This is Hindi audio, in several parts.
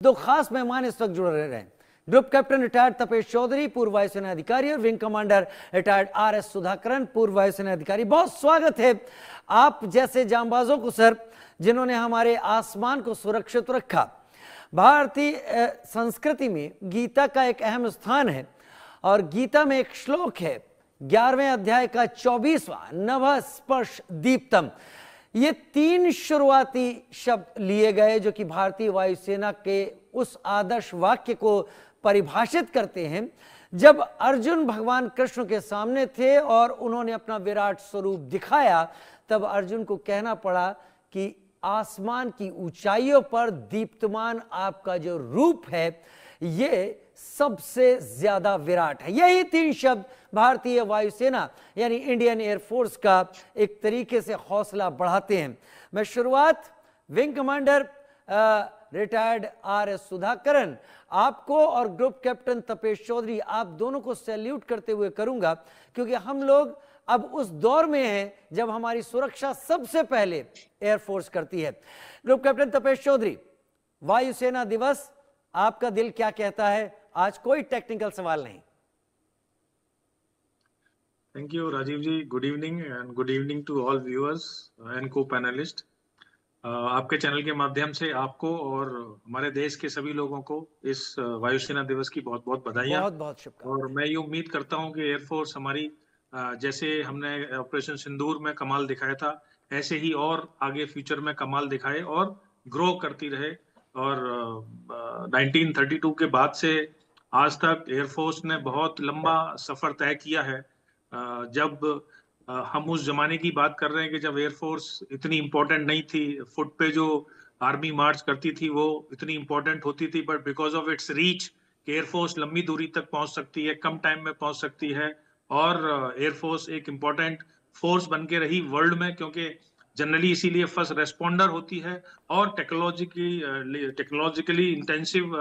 दो खास मेहमान इस वक्त जुड़ रहे हैं। Group captain retired Tapesh Chaudhary, पूर्व वायुसेना अधिकारी, और wing commander retired R S. Sudhakaran, पूर्व वायुसेना अधिकारी। बहुत स्वागत है आप जैसे जांबाजों को सर, जिन्होंने हमारे आसमान को सुरक्षित रखा। भारतीय संस्कृति में गीता का एक अहम स्थान है और गीता में एक श्लोक है 11वें अध्याय का 24वां, नभः स्पर्श दीप्तम। ये 3 शुरुआती शब्द लिए गए जो कि भारतीय वायुसेना के उस आदर्श वाक्य को परिभाषित करते हैं जब अर्जुन भगवान कृष्ण के सामने थे और उन्होंने अपना विराट स्वरूप दिखाया, तब अर्जुन को कहना पड़ा कि आसमान की ऊंचाइयों पर दीप्तमान आपका जो रूप है ये सबसे ज्यादा विराट है। यही 3 शब्द भारतीय वायुसेना यानी इंडियन एयरफोर्स का एक तरीके से हौसला बढ़ाते हैं। मैं शुरुआत wing commander retired R S. Sudhakaran आपको और ग्रुप कैप्टन तपेश चौधरी, आप दोनों को सैल्यूट करते हुए करूंगा, क्योंकि हम लोग अब उस दौर में हैं जब हमारी सुरक्षा सबसे पहले एयरफोर्स करती है। ग्रुप कैप्टन तपेश चौधरी, वायुसेना दिवस, आपका दिल क्या कहता है? आज कोई टेक्निकल सवाल नहीं। Thank you Rajiv ji, good evening and good evening to all viewers and co panelist. आपके चैनल के माध्यम से आपको और हमारे देश के सभी लोगों को इस वायुसेना दिवस की बहुत बहुत बधाइयाँ। बहुत बहुत शुभकामनाएं। और मैं ये उम्मीद करता हूँ कि एयरफोर्स हमारी जैसे हमने ऑपरेशन सिंदूर में कमाल दिखाया था, ऐसे ही और आगे फ्यूचर में कमाल दिखाए और ग्रो करती रहे। और 1932 के बाद से आज तक एयरफोर्स ने बहुत लंबा सफर तय किया है। जब हम उस जमाने की बात कर रहे हैं कि जब एयरफोर्स इतनी इंपॉर्टेंट नहीं थी, फुट पे जो आर्मी मार्च करती थी वो इतनी इंपॉर्टेंट होती थी, but because of its reach air force लंबी दूरी तक पहुंच सकती है, कम टाइम में पहुंच सकती है। और एयरफोर्स एक इंपॉर्टेंट फोर्स बन के रही वर्ल्ड में, क्योंकि जनरली इसीलिए फर्स्ट रेस्पॉन्डर होती है और टेक्नोलॉजिकली इंटेंसिव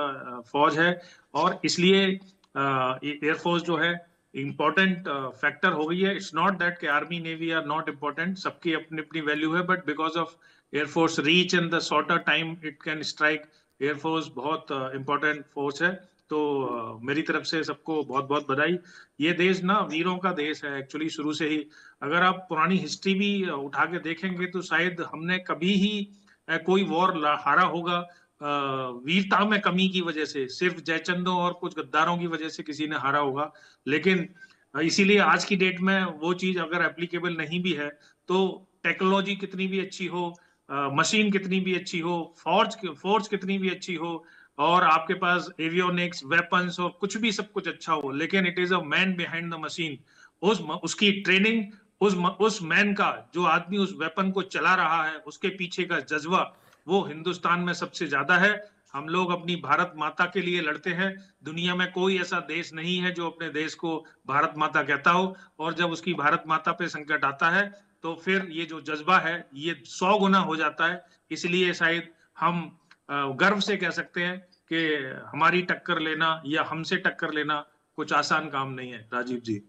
फौज है। और इसलिए एयरफोर्स जो है इम्पोर्टेंट फैक्टर हो गई है। इट्स नॉट दैट कि army navy are not important, सबकी अपनी अपनी वैल्यू है, but because of air force reach and the shorter time it can strike, air force बहुत इम्पोर्टेंट फोर्स है। तो मेरी तरफ से सबको बहुत बहुत बधाई। ये देश ना वीरों का देश है एक्चुअली, शुरू से ही। अगर आप पुरानी हिस्ट्री भी उठा के देखेंगे तो शायद हमने कभी ही कोई वॉर हारा होगा वीरता में कमी की वजह से, सिर्फ जयचंदों और कुछ गद्दारों की वजह से किसी ने हारा होगा। लेकिन इसीलिए आज की डेट में वो चीज अगर एप्लीकेबल नहीं भी है तो टेक्नोलॉजी कितनी भी अच्छी हो, मशीन कितनी भी अच्छी हो, फोर्स कितनी भी अच्छी हो, और आपके पास एवियोनिक्स, वेपन्स और कुछ भी सब कुछ अच्छा हो, लेकिन it is a man behind the machine. उसकी ट्रेनिंग, उस मैन का, जो आदमी उस वेपन को चला रहा है, उसके पीछे का जज्बा, वो हिंदुस्तान में सबसे ज्यादा है। हम लोग अपनी भारत माता के लिए लड़ते हैं। दुनिया में कोई ऐसा देश नहीं है जो अपने देश को भारत माता कहता हो, और जब उसकी भारत माता पे संकट आता है तो फिर ये जो जज्बा है ये 100 गुना हो जाता है। इसलिए शायद हम गर्व से कह सकते हैं कि हमारी टक्कर लेना या हमसे टक्कर लेना कुछ आसान काम नहीं है। राजीव जी।